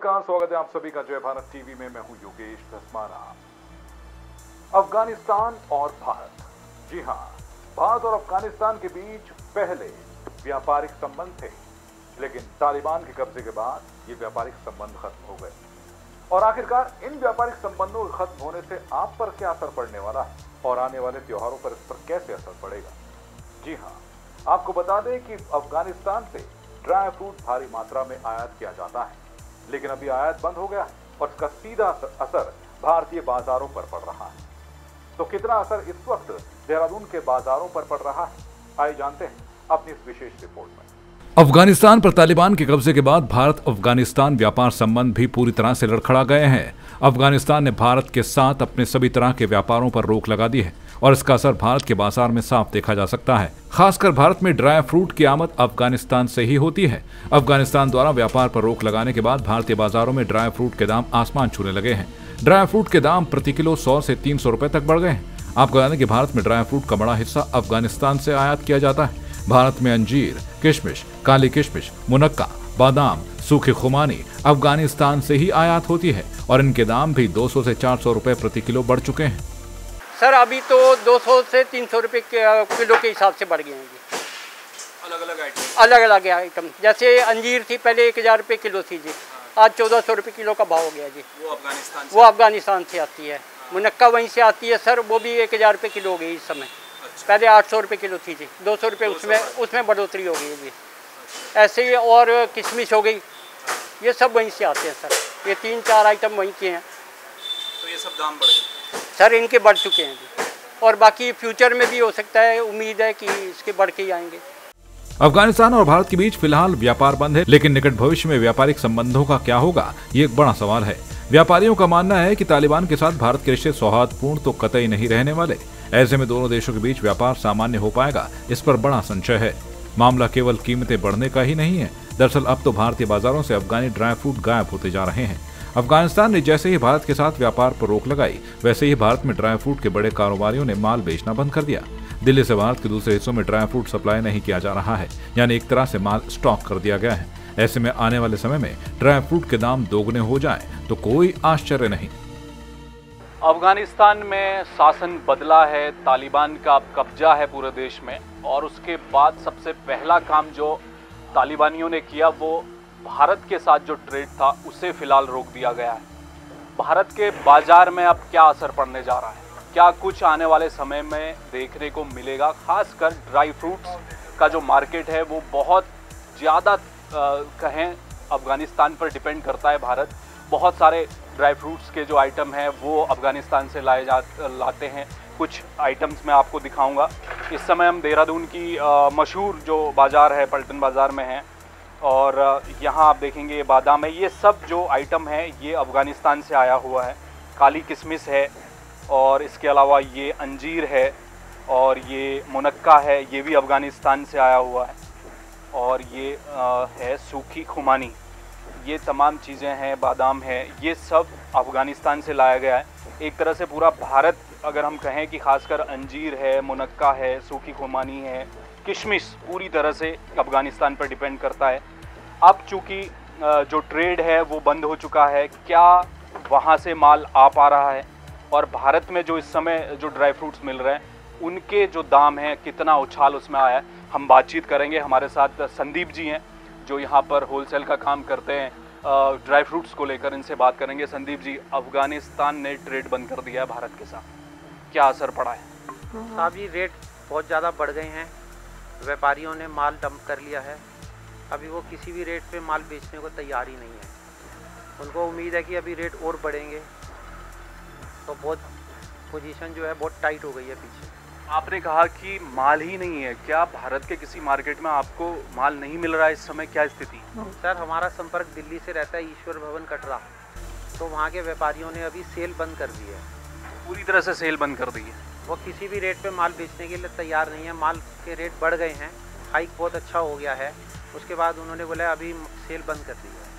नमस्कार, स्वागत है आप सभी का जय भारत टीवी में। मैं हूं योगेश धस्माना। अफगानिस्तान और भारत, जी हां, भारत और अफगानिस्तान के बीच पहले व्यापारिक संबंध थे, लेकिन तालिबान के कब्जे के बाद ये व्यापारिक संबंध खत्म हो गए। और आखिरकार इन व्यापारिक संबंधों के खत्म होने से आप पर क्या असर पड़ने वाला है और आने वाले त्योहारों पर इस पर कैसे असर पड़ेगा? जी हां, आपको बता दें कि अफगानिस्तान से ड्राई फ्रूट भारी मात्रा में आयात किया जाता है, लेकिन अभी आयात बंद हो गया है और इसका सीधा असर भारतीय बाजारों पर पड़ रहा है। तो कितना असर इस वक्त देहरादून के बाजारों पर पड़ रहा है, आइए जानते हैं अपनी इस विशेष रिपोर्ट में। अफगानिस्तान पर तालिबान के कब्जे के बाद भारत अफगानिस्तान व्यापार संबंध भी पूरी तरह से लड़खड़ा गए हैं। अफगानिस्तान ने भारत के साथ अपने सभी तरह के व्यापारों पर रोक लगा दी है और इसका असर भारत के बाजार में साफ देखा जा सकता है। खासकर भारत में ड्राई फ्रूट की आमद अफगानिस्तान से ही होती है। अफगानिस्तान द्वारा व्यापार पर रोक लगाने के बाद भारतीय बाजारों में ड्राई फ्रूट के दाम आसमान छूने लगे हैं। ड्राई फ्रूट के दाम प्रति किलो 100 से 300 रुपए तक बढ़ गए हैं। आपको बता दें कि भारत में ड्राई फ्रूट का बड़ा हिस्सा अफगानिस्तान से आयात किया जाता है। भारत में अंजीर, किशमिश, काली किशमिश, मुनक्का, बादाम, सूखी खुमानी अफगानिस्तान से ही आयात होती है और इनके दाम भी 200 से 400 रुपए प्रति किलो बढ़ चुके हैं। सर अभी तो 200 से 300 रुपए किलो के हिसाब से बढ़ गए हैं जी। अलग अलग आइटम जैसे अंजीर थी पहले 1000 रुपये किलो थी जी, आज 1400 रुपये किलो का भाव हो गया जी। वो अफगानिस्तान से आती है। मुनक्का वहीं से आती है सर, वो भी 1000 रुपये किलो हो गई इस समय। पहले 800 रुपये किलो थी जी, 200 रुपये उसमें बढ़ोतरी हो गई है जी। ऐसे ही और किशमिश हो गई, ये सब वहीं से आते हैं सर। ये 3-4 आइटम वहीं के हैं। तो ये सब दाम बढ़ गए सर, इनके बढ़ चुके हैं जी, और बाकी फ्यूचर में भी हो सकता है, उम्मीद है कि इसके बढ़ के ही आएंगे। अफगानिस्तान और भारत के बीच फिलहाल व्यापार बंद है, लेकिन निकट भविष्य में व्यापारिक संबंधों का क्या होगा, ये एक बड़ा सवाल है। व्यापारियों का मानना है कि तालिबान के साथ भारत के रिश्ते सौहार्दपूर्ण तो कतई नहीं रहने वाले। ऐसे में दोनों देशों के बीच व्यापार सामान्य हो पाएगा, इस पर बड़ा संशय है। मामला केवल कीमतें बढ़ने का ही नहीं है। दरअसल अब तो भारतीय बाजारों से अफगानी ड्राई फ्रूट गायब होते जा रहे हैं। अफगानिस्तान ने जैसे ही भारत के साथ व्यापार पर रोक लगाई, वैसे ही भारत में ड्राई फ्रूट के बड़े कारोबारियों ने माल बेचना बंद कर दिया। दिल्ली से भारत के दूसरे हिस्सों में ड्राई फ्रूट सप्लाई नहीं किया जा रहा है, यानी एक तरह से माल स्टॉक कर दिया गया है। ऐसे में आने वाले समय में ड्राई फ्रूट के दाम दोगुने हो जाएं तो कोई आश्चर्य नहीं। अफगानिस्तान में शासन बदला है, तालिबान का कब्जा है पूरे देश में, और उसके बाद सबसे पहला काम जो तालिबानियों ने किया वो भारत के साथ जो ट्रेड था उसे फिलहाल रोक दिया गया है। भारत के बाजार में अब क्या असर पड़ने जा रहा है, क्या कुछ आने वाले समय में देखने को मिलेगा? खासकर ड्राई फ्रूट्स का जो मार्केट है वो बहुत ज़्यादा कहें अफ़गानिस्तान पर डिपेंड करता है भारत। बहुत सारे ड्राई फ्रूट्स के जो आइटम हैं वो अफ़गानिस्तान से लाते हैं। कुछ आइटम्स मैं आपको दिखाऊंगा। इस समय हम देहरादून की मशहूर जो बाज़ार है, पलटन बाज़ार में हैं, और यहाँ आप देखेंगे ये बादाम है। ये सब जो आइटम है ये अफ़गानिस्तान से आया हुआ है। काली किशमिश है, और इसके अलावा ये अंजीर है, और ये मुनक्का है, ये भी अफ़गानिस्तान से आया हुआ है, और ये है सूखी खुमानी। ये तमाम चीज़ें हैं, बादाम है, ये सब अफ़गानिस्तान से लाया गया है। एक तरह से पूरा भारत अगर हम कहें कि खासकर अंजीर है, मुनक्का है, सूखी खुमानी है, किशमिश पूरी तरह से अफ़गानिस्तान पर डिपेंड करता है। अब चूँकि जो ट्रेड है वो बंद हो चुका है, क्या वहाँ से माल आ पा रहा है, और भारत में जो इस समय जो ड्राई फ्रूट्स मिल रहे हैं उनके जो दाम हैं कितना उछाल उसमें आया है, हम बातचीत करेंगे। हमारे साथ संदीप जी हैं जो यहाँ पर होलसेल का काम करते हैं ड्राई फ्रूट्स को लेकर, इनसे बात करेंगे। संदीप जी, अफ़गानिस्तान ने ट्रेड बंद कर दिया है भारत के साथ, क्या असर पड़ा है? साहब ये रेट बहुत ज़्यादा बढ़ गए हैं, व्यापारियों ने माल डंप कर लिया है। अभी वो किसी भी रेट पे माल बेचने को तैयार ही नहीं है। उनको उम्मीद है कि अभी रेट और बढ़ेंगे, तो बहुत पोजीशन जो है बहुत टाइट हो गई है पीछे। आपने कहा कि माल ही नहीं है, क्या भारत के किसी मार्केट में आपको माल नहीं मिल रहा है इस समय, क्या स्थिति? सर हमारा संपर्क दिल्ली से रहता है, ईश्वर भवन कटरा, तो वहाँ के व्यापारियों ने अभी सेल बंद कर दी है। पूरी तरह से सेल बंद कर दी है। वो किसी भी रेट पे माल बेचने के लिए तैयार नहीं है। माल के रेट बढ़ गए हैं, हाइक बहुत अच्छा हो गया है, उसके बाद उन्होंने बोला अभी सेल बंद कर दी है।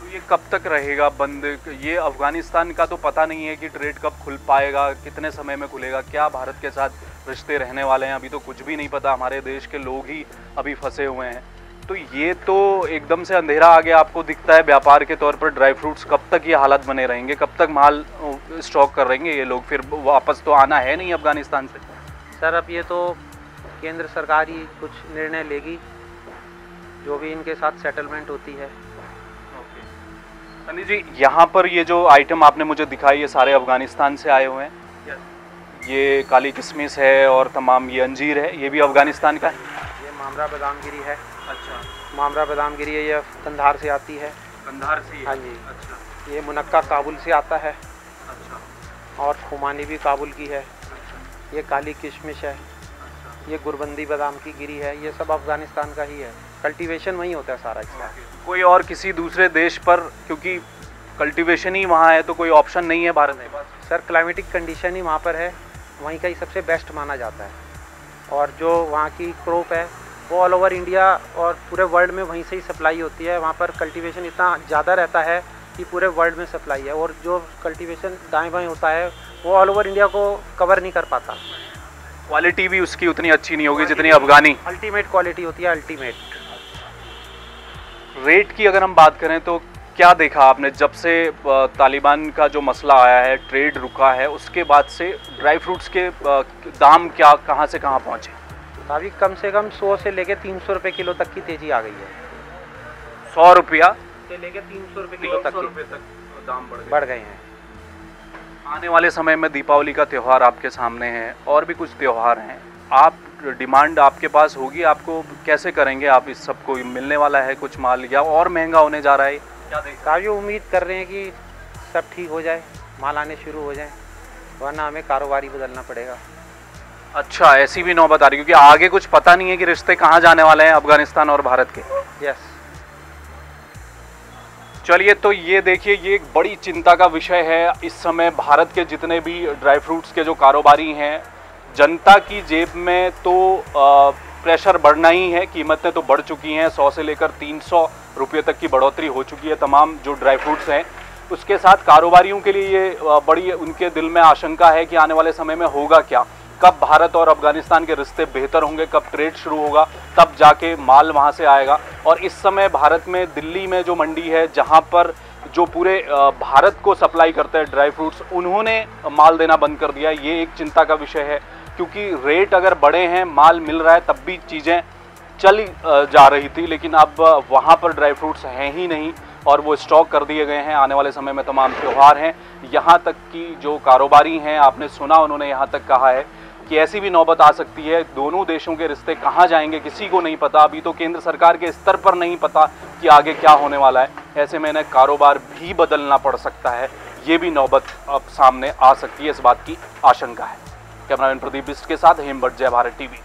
तो ये कब तक रहेगा बंद? ये अफ़गानिस्तान का तो पता नहीं है कि ट्रेड कब खुल पाएगा, कितने समय में खुलेगा, क्या भारत के साथ रिश्ते रहने वाले हैं, अभी तो कुछ भी नहीं पता। हमारे देश के लोग ही अभी फंसे हुए हैं। तो ये तो एकदम से अंधेरा आ गया आपको दिखता है व्यापार के तौर पर। ड्राई फ्रूट्स कब तक ये हालत बने रहेंगे, कब तक माल स्टॉक कर रहेंगे ये लोग, फिर वापस तो आना है नहीं अफगानिस्तान से। सर अब ये तो केंद्र सरकार ही कुछ निर्णय लेगी, जो भी इनके साथ सेटलमेंट होती है। सनी जी, यहाँ पर ये जो आइटम आपने मुझे दिखाई ये सारे अफगानिस्तान से आए हुए हैं। ये काली किशमिश है और तमाम ये अंजीर है, ये भी अफगानिस्तान का है। ये मामरा बादाम गिरी है। अच्छा, मामरा बादाम गिरी है, ये कंधार से आती है। कंधार से? हाँ जी। अच्छा। ये मुनक्का काबुल से आता है। अच्छा। और खुमानी भी काबुल की है। अच्छा। ये काली किशमिश है। अच्छा। ये गुरबंदी बादाम की गिरी है, ये सब अफगानिस्तान का ही है। कल्टीवेशन वहीं होता है सारा इसका। कोई और किसी दूसरे देश पर, क्योंकि कल्टीवेशन ही वहाँ है, तो कोई ऑप्शन नहीं है भारत में? सर क्लाइमेटिक कंडीशन ही वहाँ पर है, वहीं का ही सबसे बेस्ट माना जाता है। और जो वहाँ की क्रॉप है वो ऑल ओवर इंडिया और पूरे वर्ल्ड में वहीं से ही सप्लाई होती है। वहाँ पर कल्टीवेशन इतना ज़्यादा रहता है कि पूरे वर्ल्ड में सप्लाई है। और जो कल्टीवेशन दाएं बाएं होता है वो ऑल ओवर इंडिया को कवर नहीं कर पाता। क्वालिटी भी उसकी उतनी अच्छी नहीं होगी जितनी अफगानी। अल्टीमेट क्वालिटी होती है, अल्टीमेट। रेट की अगर हम बात करें तो क्या देखा आपने जब से तालिबान का जो मसला आया है, ट्रेड रुका है, उसके बाद से ड्राई फ्रूट्स के दाम क्या कहाँ से कहाँ पहुँचे? अभी कम से कम 100 से लेके 300 रुपये किलो तक की तेज़ी आ गई है। 100 रुपया से लेके 300 रुपये किलो तक दाम बढ़ गए हैं। आने वाले समय में दीपावली का त्यौहार आपके सामने है और भी कुछ त्यौहार हैं, आप डिमांड आपके पास होगी, आपको कैसे करेंगे आप इस सबको? मिलने वाला है कुछ माल या और महंगा होने जा रहा है? क्या देखा? काफ़ी उम्मीद कर रहे हैं कि सब ठीक हो जाए, माल आने शुरू हो जाए, वरना हमें कारोबारी बदलना पड़ेगा। अच्छा, ऐसी भी नौबत आ रही है क्योंकि आगे कुछ पता नहीं है कि रिश्ते कहाँ जाने वाले हैं अफगानिस्तान और भारत के। यस। चलिए, तो ये देखिए, ये एक बड़ी चिंता का विषय है इस समय। भारत के जितने भी ड्राई फ्रूट्स के जो कारोबारी हैं, जनता की जेब में तो प्रेशर बढ़ना ही है, कीमतें तो बढ़ चुकी हैं, 100 से लेकर 300 रुपये तक की बढ़ोतरी हो चुकी है तमाम जो ड्राई फ्रूट्स हैं। उसके साथ कारोबारियों के लिए ये बड़ी उनके दिल में आशंका है कि आने वाले समय में होगा क्या, कब भारत और अफगानिस्तान के रिश्ते बेहतर होंगे, कब ट्रेड शुरू होगा, तब जाके माल वहाँ से आएगा। और इस समय भारत में दिल्ली में जो मंडी है, जहाँ पर जो पूरे भारत को सप्लाई करते हैं ड्राई फ्रूट्स, उन्होंने माल देना बंद कर दिया। ये एक चिंता का विषय है क्योंकि रेट अगर बढ़े हैं, माल मिल रहा है, तब भी चीज़ें चल जा रही थी, लेकिन अब वहाँ पर ड्राई फ्रूट्स हैं ही नहीं और वो स्टॉक कर दिए गए हैं। आने वाले समय में तमाम त्यौहार हैं, यहाँ तक कि जो कारोबारी हैं, आपने सुना उन्होंने यहाँ तक कहा है कि ऐसी भी नौबत आ सकती है। दोनों देशों के रिश्ते कहाँ जाएंगे किसी को नहीं पता, अभी तो केंद्र सरकार के स्तर पर नहीं पता कि आगे क्या होने वाला है। ऐसे में इन्हें कारोबार भी बदलना पड़ सकता है, ये भी नौबत अब सामने आ सकती है, इस बात की आशंका है। कैमरामैन प्रदीप बिस्ट के साथ हेमभट्ट, जय भारत टीवी।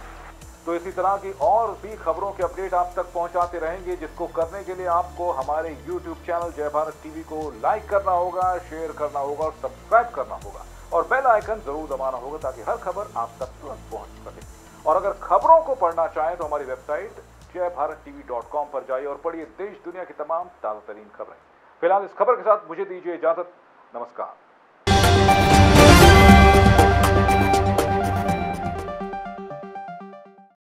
तो इसी तरह की और भी खबरों के अपडेट आप तक पहुंचाते रहेंगे, जिसको करने के लिए आपको हमारे YouTube चैनल जय भारत टीवी को लाइक करना होगा, शेयर करना होगा और सब्सक्राइब करना होगा और बेल आइकन जरूर दबाना होगा ताकि हर खबर आप तक तुरंत पहुंच सके। और अगर खबरों को पढ़ना चाहें तो हमारी वेबसाइट jaybharattv.com पर जाइए और पढ़िए देश दुनिया की तमाम ताजा तरीन खबरें। फिलहाल इस खबर के साथ मुझे दीजिए इजाजत, नमस्कार।